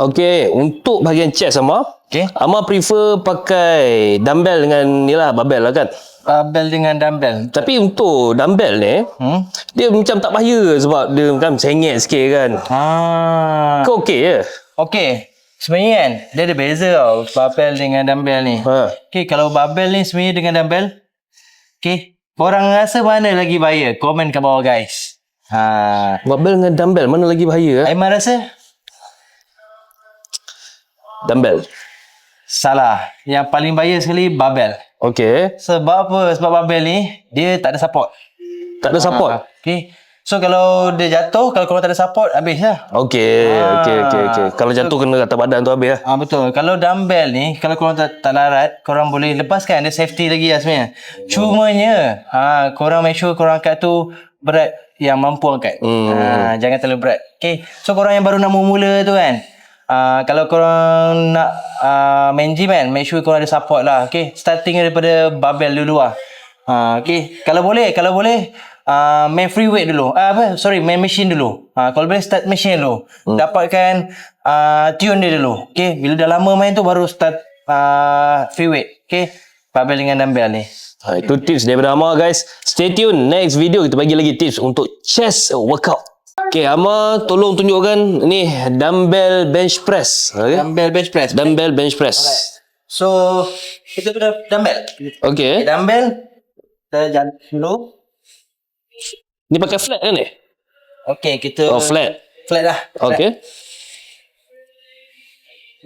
Okay, untuk bahagian chest Amar, Amar prefer pakai dumbbell dengan ni lah, barbell lah kan? Barbell dengan dumbbell. Tapi untuk dumbbell ni, dia macam tak bahaya sebab dia kan sengit sikit kan. Kau okey je? Okey. Sebenarnya kan, dia ada beza tau, barbell dengan dumbbell ni. Okay, kalau barbell ni sebenarnya dengan dumbbell, okay, korang rasa mana lagi bahaya? Komen kat bawah guys. Barbell dengan dumbbell, mana lagi bahaya? Aiman rasa? Dumbbell. Salah. Yang paling bahaya sekali, barbell. Okay. Sebab apa? Sebab barbell ni, dia tak ada support. Tak ada support? Okay. So, kalau dia jatuh, kalau korang tak ada support, habis lah. Okay. Kalau jatuh kena atas badan tu habis lah. Betul. Kalau dumbbell ni, kalau korang tak larat, korang boleh lepaskan. Dia safety lagi lah sebenarnya. Cumanya, korang make sure korang angkat tu berat yang mampu angkat. Jangan terlalu berat. Okay. So, korang yang baru nak mula tu kan, kalau korang nak main gym kan, make sure korang ada support lah. Okay. Starting daripada barbell dulu lah. Okay. Kalau boleh, main free weight dulu. Main machine dulu. Kalau boleh start machine dulu. Dapatkan tune dia dulu. Okay. Bila dah lama main tu baru start free weight. Okay. Barbell dengan dumbbell ni. Itu tips daripada Amar guys. Stay tune. Next video kita bagi lagi tips untuk chest workout. Okay, Amar tolong tunjukkan ni dumbbell bench press. Okay? Dumbbell bench press. Dumbbell bench press. Alright. So, kita guna dumbbell. Okay. Dumbbell. Kita jalan dulu. Ni pakai flat kan ni? Okay, kita... flat. Flat dah. Okay.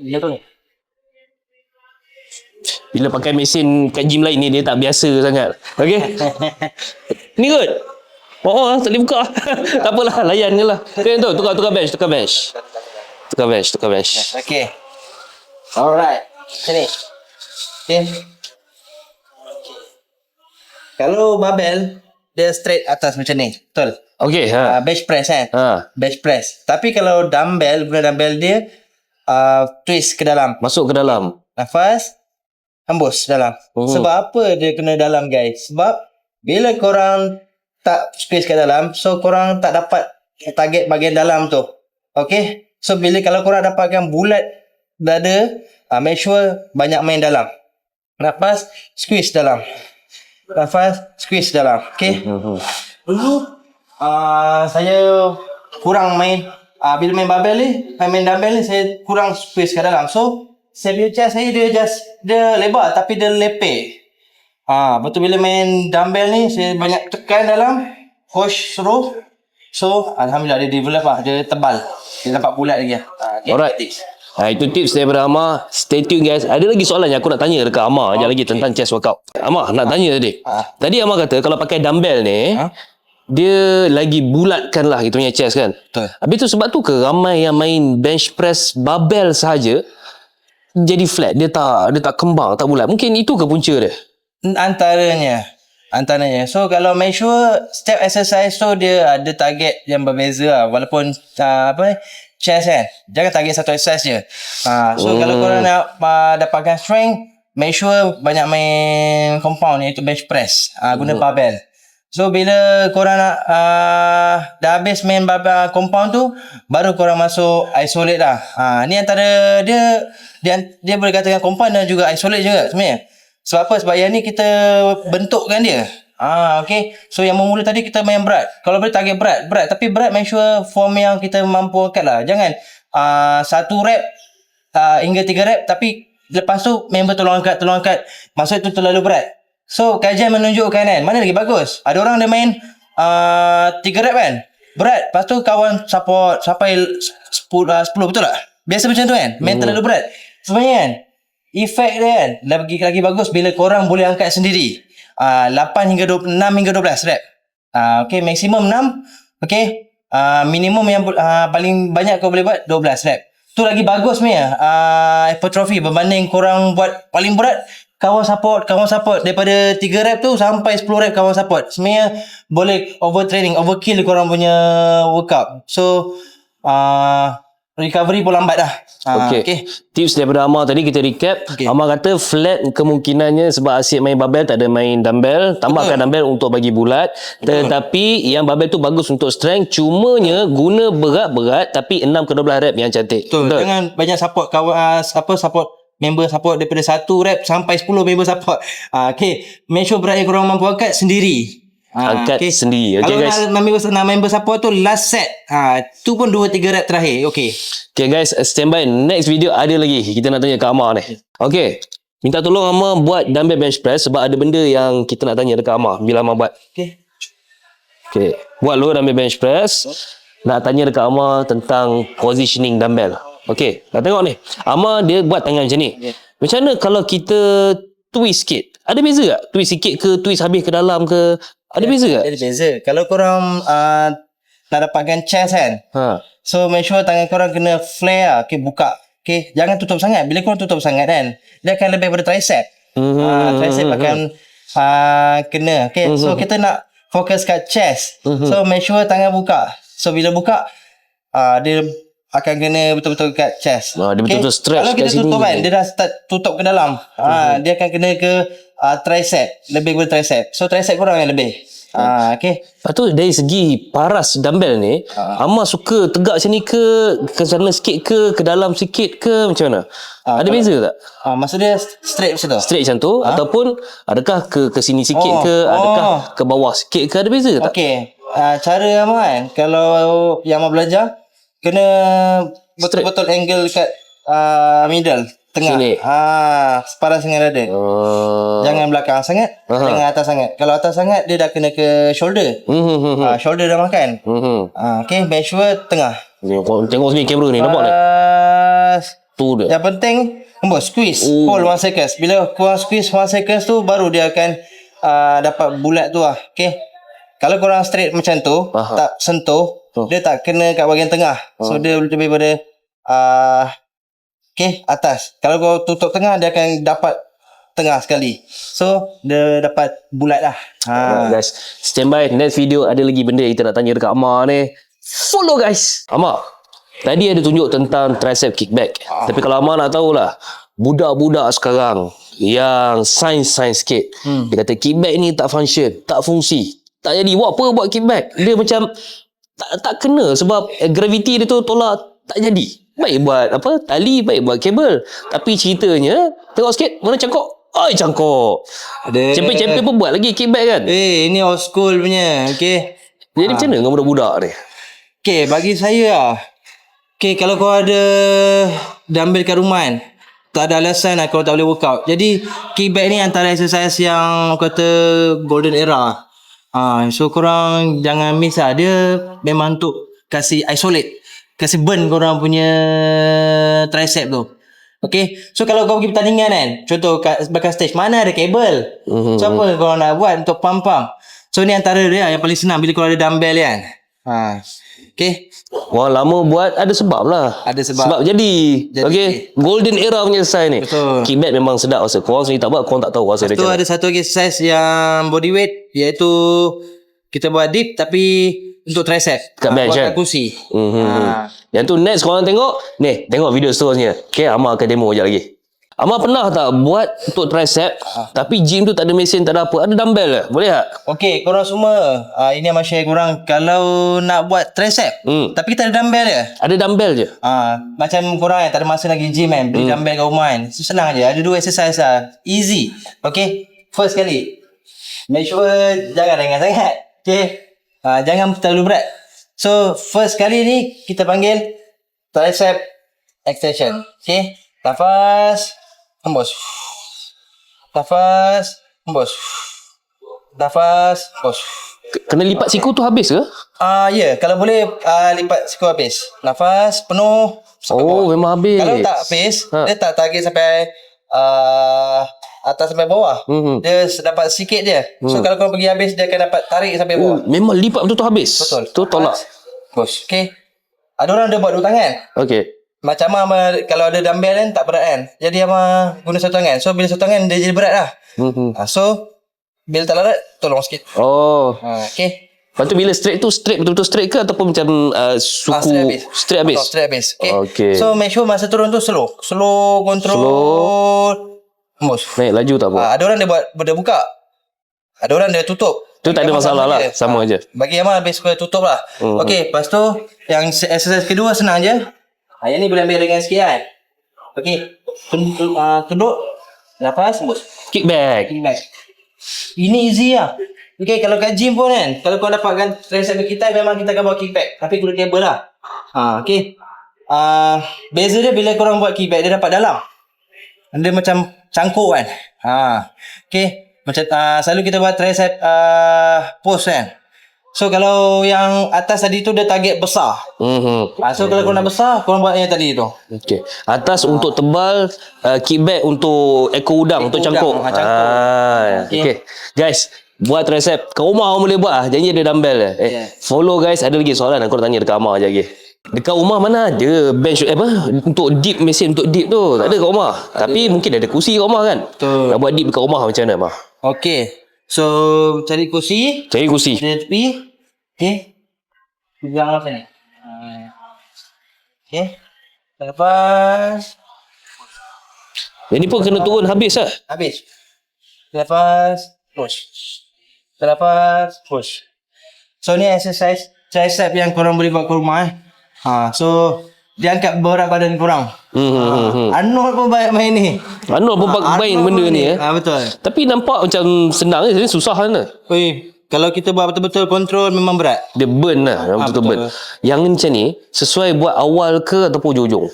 Betul ni. Bila pakai mesin kat gym lain ni, dia tak biasa sangat. Okay. Ni kot. Tak boleh buka. Tak apalah, layan je lah. Okay, tu, tukar bench. Tukar bench. Okay. Alright. Sini. Okay. Kalau barbell, dia straight atas macam ni. Betul? Okay. Bench press kan? Bench press. Tapi kalau dumbbell, dia twist ke dalam. Masuk ke dalam. Nafas, hembus dalam. Sebab apa dia kena dalam guys? Sebab bila korang tak squeeze kat dalam, so korang tak dapat target bahagian dalam tu. Okay? So kalau korang dapatkan bulat dada, make sure banyak main dalam. Nafas, squeeze dalam. Nafas, squeeze dalam. Okay? Dulu saya kurang main, bila main barbell ni, main dumbbell ni, saya kurang squeeze kat dalam. So saya punya chest saya dia lebar tapi dia lepek. Betul bila main dumbbell ni saya banyak tekan dalam, push suruh. So alhamdulillah dia develop lah, dia tebal. Dia nampak bulat lagi lah. Alright. Itu tips daripada Amar. Stay tune guys. Ada lagi soalan yang aku nak tanya dekat Amar sekejap lagi tentang chest workout. Amar nak tanya tadi. Tadi Amar kata kalau pakai dumbbell ni, dia lagi bulatkan lah kita punya chest kan. Betul. Habis tu sebab tu ke ramai yang main bench press barbell sahaja jadi flat, dia tak kembang, tak bulat. Mungkin itu ke punca dia? Antaranya. So kalau make sure step exercise tu dia ada target yang berbeza lah. Walaupun chest kan, jangan target satu exercise je. So kalau korang nak dapatkan strength, make sure banyak main compound, iaitu bench press. Guna barbell. So bila korang nak dah habis main compound tu, baru korang masuk isolate lah. Ni antara dia boleh katakan compound dan juga isolate juga sebenarnya. Sebab apa? Sebab yang ni kita bentukkan dia. Okay. So yang memula tadi kita main berat. Kalau boleh target berat. Tapi berat make sure form yang kita mampu angkat lah. Jangan 1 rep hingga 3 rep tapi lepas tu member tolong angkat. Maksud itu terlalu berat. So kajian menunjukkan kan, mana lagi bagus? Ada orang dia main 3 rep kan, berat. Lepas tu kawan support sampai 10 betul tak? Biasa macam tu kan, main terlalu berat. Sebenarnya kan, efek dia kan lagi bagus bila korang boleh angkat sendiri. 6 hingga 12 rep. Okay, maksimum 6. Okay, minimum yang paling banyak kau boleh buat 12 rep. Tu lagi bagus sebenarnya hypertrophy berbanding korang buat paling berat, kawan support daripada 3 rep tu sampai 10 rep kawan support. Sebenarnya boleh overtraining, overkill korang punya workout. So recovery pun lambat dah. Okay. Tips daripada Amar tadi kita recap. Okay. Amar kata flat kemungkinannya sebab asyik main barbell, tak ada main dumbbell. Tambahkan dumbbell untuk bagi bulat. Tetapi yang barbell tu bagus untuk strength. Cumanya guna berat-berat tapi 6 ke 12 rep yang cantik. Betul. Jangan banyak support kawan support member support daripada 1 rep sampai 10 member support. Okay. Make sure berat yang korang mampu angkat sendiri. Angkat sendiri. Okay, kalau guys. nak member support tu last set. Tu pun 2-3 rep terakhir. Okay. Okay guys, stand by. Next video ada lagi. Kita nak tanya ke Amar ni. Okay. Minta tolong Amar buat dumbbell bench press sebab ada benda yang kita nak tanya dekat Amar bila Amar buat. Okay. Okay. Buat lower dumbbell bench press. Nak tanya dekat Amar tentang positioning dumbbell. Okay. Nak tengok ni. Amar dia buat tangan macam ni. Macam mana kalau kita twist sikit? Ada beza tak? Twist sikit ke? Twist habis ke dalam ke? Ada beza tak? Ada beza. Kalau korang nak dapatkan chest kan. So make sure tangan korang kena flare lah. Okay, buka. Okay, jangan tutup sangat. Bila korang tutup sangat kan, dia akan lebih pada tricep. Tricep akan kena. Okay, so kita nak fokus kat chest. So make sure tangan buka. So bila buka, dia akan kena betul-betul kat chest. Dia betul-betul stretch kalau kita kat sini. tutup kan, dia dah start tutup ke dalam. Dia akan kena ke tricep. Lebih kepada tricep. So tricep korang yang lebih. Okay. Lepas tu dari segi paras dumbbell ni, Amar suka tegak macam ni ke sana sikit ke dalam sikit ke macam mana? Ada beza tak? Maksud dia straight macam tu? Straight macam tu ataupun adakah ke sini sikit ke, adakah ke bawah sikit ke, ada beza tak? Okay. Cara Amar kan, kalau yang Amar belajar, kena betul-betul angle kat middle, tengah. Sini. Separas dengan dada. Jangan belakang sangat, jangan atas sangat. Kalau atas sangat, dia dah kena ke shoulder. Shoulder dah makan. Okay, make sure tengah. Tengok sini kamera ni, nampak tak? Tu dia. Yang penting, squeeze. Hold 1 seconds. Bila korang squeeze 1 seconds tu, baru dia akan dapat bulat tu lah. Okay. Kalau korang straight macam tu, tak sentuh, dia tak kena kat bahagian tengah. So, dia lebih pada atas. Kalau kau tutup tengah, dia akan dapat tengah sekali. So, dia dapat bulat lah. Guys, stand by. Next video ada lagi benda yang kita nak tanya dekat Amar ni. Follow guys. Amar, tadi ada tunjuk tentang tricep kickback. Tapi kalau Amar nak tahulah, budak-budak sekarang yang sains sikit, dia kata kickback ni tak function, tak fungsi. Tak jadi. Buat apa buat kickback? Dia macam tak kena sebab gravity dia tu tolak, tak jadi. Baik buat tali, baik buat kabel. Tapi ceritanya, tengok sikit, mana cangkok? Cangkok. Champion pun buat lagi kickback kan? Ini old school punya. Okay. Jadi macam mana dengan budak-budak ni? Okay, bagi saya lah. Okay, kalau kau ada dumbbell kat rumah kan, tak ada alasan lah kau tak boleh workout. Jadi, kickback ni antara exercise yang kata golden era. So korang jangan miss lah. Dia memang untuk kasih isolate, kasih burn korang punya tricep tu. Okay. So kalau kau pergi pertandingan kan, contoh kat belakang stage, mana ada kabel? So apa korang nak buat untuk pump? So ni antara dia yang paling senang bila korang ada dumbbell kan. Okay. Wah, lama buat ada sebab lah. Ada sebab. Sebab jadi. Okay. Golden era punya exercise ni. Betul. Kickback memang sedap rasa. Korang sendiri tak buat, korang tak tahu rasa dia Lepas tu macam ada satu lagi exercise yang body weight, iaitu kita buat dip tapi untuk tricep. Kat bench buat kan? kat kursi. Yang tu next korang tengok. Ni, tengok video seterusnya. Okay, Amar akan demo sekejap lagi. Amar pernah tak buat untuk tricep, tapi gym tu tak ada mesin, tak ada apa. Ada dumbbell ke? Boleh tak? Okay, korang semua, ini Amar share korang, kalau nak buat tricep, tapi kita ada dumbbell je. Ada dumbbell je. Macam korang tak ada masa lagi gym kan, beli dumbbell kat rumah kan. So, senang je, ada 2 exercise lah. Easy. Okay, first kali, make sure jangan ringan sangat. Okay, jangan terlalu berat. So, first kali ni, kita panggil tricep extension. Okay, nafas, hembus. Nafas, hembus. Nafas, hembus. Kena lipat siku tu habis ke? Ya, kalau boleh lipat siku habis. Nafas penuh sampai bawah. Memang habis. Kalau tak habis, dia tak target sampai atas sampai bawah. Dia dapat sikit je. So kalau kau pergi habis, dia akan dapat tarik sampai bawah. Memang lipat betul-betul habis. Betul. Tu tolak. Push. Okay. Ada orang dia buat 2 tangan. Okay. Macam kalau ada dumbbell kan, tak berat kan. Jadi Amar guna 1 tangan. So bila 1 tangan, dia jadi berat lah. So bila tak larat, tolong sikit. Oh. Okay. Lepas tu bila straight tu straight betul-betul straight ke ataupun macam suku straight habis? Straight habis. Okay. Okay. So make sure masa turun tu slow. Slow control. Tembus. Naik laju tak apa. Ada orang dia buka. Ada orang dia tutup. Tu tak ada masalah lah. Sama je. Bagi Amal lebih suka tutup lah. Okey, lepas tu yang exercise kedua senang je. Yang ni boleh ambil ringan sikit kan. Okey. Tunduk. Nafas, tembus. Kick back. Ini easy lah. Okay, kalau kat gym pun kan, kalau kau dapatkan tricep kita, memang kita akan buat kickback. Tapi guna cable lah. Okay. Beza dia bila korang buat kickback, dia dapat dalam. Dia macam cangkuk kan. Okay. Macam selalu kita buat tricep pose kan. So kalau yang atas tadi tu dia target besar. So kalau korang nak besar, korang buat yang tadi tu. Okay. Atas untuk tebal, kickback untuk ekor udang, untuk cangkuk. Okay. Guys, buat tricep kat rumah orang boleh buat janji ada dumbbell follow guys. Ada lagi soalan aku nak tanya dekat Amar je lagi. Dekat rumah mana ada bench untuk dip, mesin untuk dip tu tak ada kat rumah. Tapi mungkin ada kursi kat rumah kan. Betul. Nak buat dip dekat rumah macam mana Amar? Okay. So cari kursi. Cari kursi. Dari tepi. Okay. Pegang macam ni. Okay. Lepas. Yang ni pun kena turun habis lah. Habis. Lepas. Push. Lepas. Push. So ni exercise tricep yang korang boleh buat kat rumah So dia angkat berat badan korang. Arnold pun banyak main ni. Arnold pun main benda ni betul. Tapi nampak macam senang ni, susah kan. Kalau kita buat betul-betul kontrol memang berat. Dia burn lah, betul-betul burn. Yang ni macam ni sesuai buat awal ke ataupun hujung-hujung?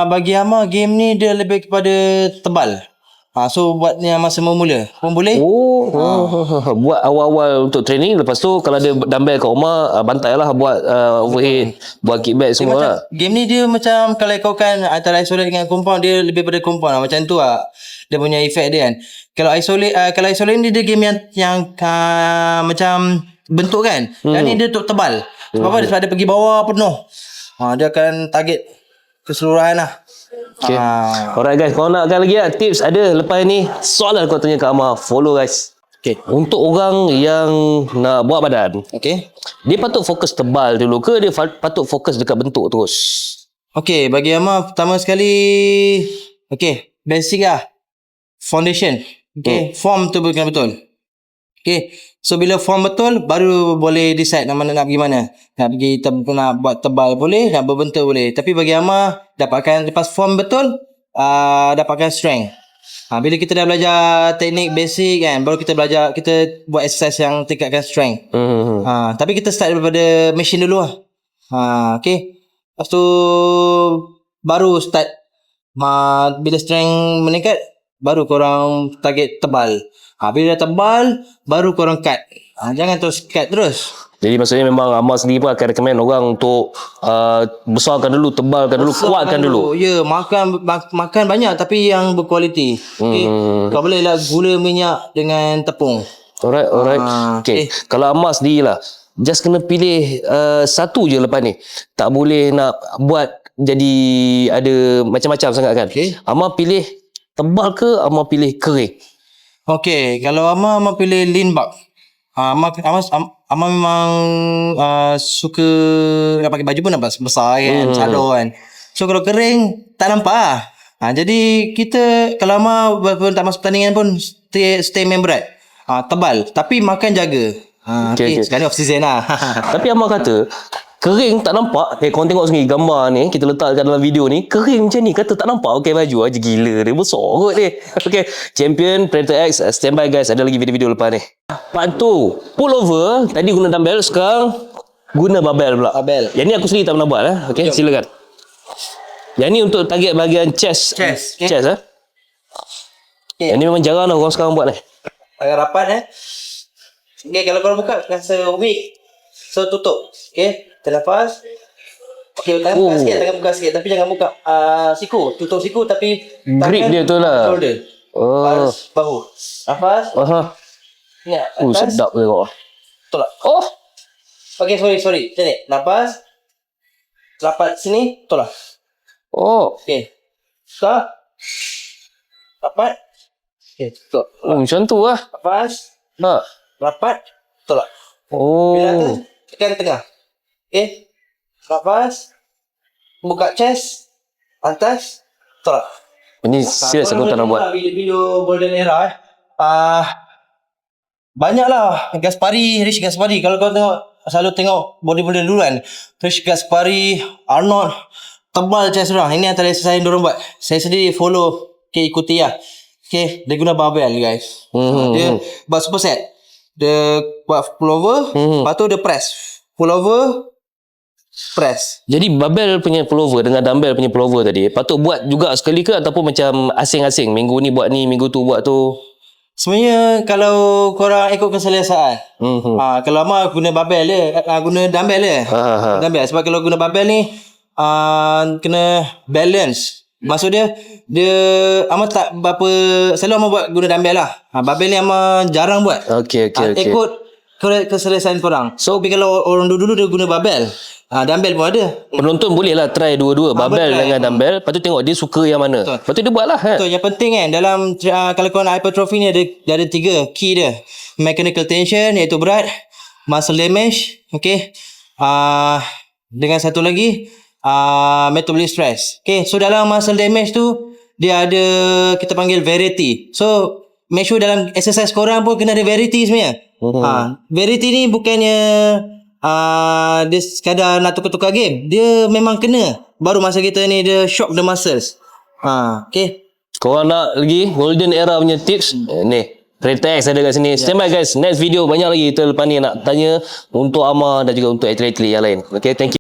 Bagi Amar game ni dia lebih kepada tebal. So buat ni masa memula pun boleh. Buat awal-awal untuk training. Lepas tu kalau ada dumbbell kat rumah, bantai lah buat overhead, buat kickback semua lah. Game ni dia macam kalau kau kan antara isolate dengan compound, dia lebih pada compound lah. Macam tu lah dia punya efek dia kan. Kalau isolate ni dia game yang macam bentuk kan. Dan ni dia untuk tebal. Sebab apa? Sebab dia pergi bawah penuh. Dia akan target keseluruhan lah. Okay. Alright guys, kalau nakkan lagi tips ada lepas ni, soalan kau tanya kat Amar, follow guys. Okay. Untuk orang yang nak buat badan, dia patut fokus tebal dulu ke dia patut fokus dekat bentuk terus? Okay, bagi Amar pertama sekali, basic lah, foundation. Form tu kena betul. So bila form betul, baru boleh decide nak pergi mana. Nak pergi nak buat tebal boleh, nak berbentuk boleh. Tapi bagi Amar, dapatkan lepas form betul, dapatkan strength. Bila kita dah belajar teknik basic kan, baru kita buat exercise yang tingkatkan strength. Tapi kita start daripada machine dulu lah. Lepas tu baru start. Bila strength meningkat, baru korang target tebal. Bila dah tebal, baru korang cut. Jangan terus cut terus. Jadi maksudnya memang Amar sendiri pun akan recommend orang untuk besarkan dulu, tebalkan dulu, kuatkan dulu. Ya, makan banyak tapi yang berkualiti. Kau boleh lah gula minyak dengan tepung. Alright. Okay. Kalau Amar sendiri lah, just kena pilih satu je lepas ni. Tak boleh nak buat jadi ada macam-macam sangat kan. Amar pilih tebal ke Amar pilih kering? Kalau Amar pilih lean bulk. Amar memang suka nak pakai baju pun nampak besar kan, cadar kan. So kalau kering tak nampak lah. Jadi kita kalau Amar walaupun tak masuk pertandingan pun stay main berat. Tebal tapi makan jaga. Sekarang ni off season lah. Tapi Amar kata kering tak nampak. Korang tengok sendiri gambar ni, kita letakkan dalam video ni, kering macam ni, kata tak nampak pakai baju aja. Gila dia, besar kot dia. Champion Predator X, stand by guys, ada lagi video-video lepas ni. Part tu, pull over, tadi guna dumbbell, sekarang guna barbell pula. Yang ni aku sendiri tak pernah buat silakan. Yang ni untuk target bahagian chest. Chest Yang ni memang jarang lah orang sekarang buat ni. Agak rapat kalau korang buka rasa weak, so tutup. Terlepas. Tangan buka sikit tapi jangan buka siku. Tutup siku tapi grip dia tu lah. Shoulder. Bahu. Nafas. Ni atas. Sedap dia kau. Tolak. Sorry. Macam ni. Nafas. Rapat sini, tolak. Stop. Rapat. Tolak. Macam tu lah. Nafas. Rapat. Tolak. Bila Oh. atas, tekan tengah. Okay. Nafas. Buka chest. Atas. Tolak. Ini serius aku tak nak buat. Video golden era banyak lah Rish Gaspari. Kalau kau tengok, selalu tengok bodybuilder dulu kan, Rish Gaspari, Arnold, tebal chest orang. Ini antara exercise yang diorang buat. Saya sendiri follow, ikuti lah. Dia guna barbell guys. Dia buat superset. Dia buat pullover, lepas tu dia press. Pullover, press. Jadi barbell punya pullover dengan dumbbell punya pullover tadi patut buat juga sekali ke ataupun macam asing-asing, minggu ni buat ni, minggu tu buat tu? Sebenarnya kalau korang ikut keselesaan. Kalau Amar guna barbell dia, guna dumbbell dia. Dumbbell. Sebab kalau guna barbell ni kena balance. Maksud dia Amar tak berapa, selalu Amar buat guna dumbbell lah. Barbell ni Amar jarang buat. Okey. Ikut keselesaan korang. So tapi kalau orang dulu dia guna barbell, dumbbell pun ada. Penonton boleh lah try dua-dua, barbell betul. dengan dumbbell. Lepas tu tengok dia suka yang mana. Betul. Lepas tu dia buat lah. So yang penting kan dalam kalau korang nak hypertrophy ni dia ada 3 key dia. Mechanical tension iaitu berat, muscle damage, okay. Dengan satu lagi metabolic stress. Okay, so dalam muscle damage tu dia ada kita panggil variety. So make sure dalam exercise korang pun kena ada variety sebenarnya. Variety ni bukannya dia sekadar nak tukar-tukar game. Dia memang kena. Baru masa kita ni dia shock the muscles. Okay. Korang nak lagi golden era punya tips? Ni Retex ada kat sini. Stand by guys. Next video banyak lagi kita lepas ni nak tanya untuk Amar dan juga untuk atlet-atlet yang lain. Okay, thank you.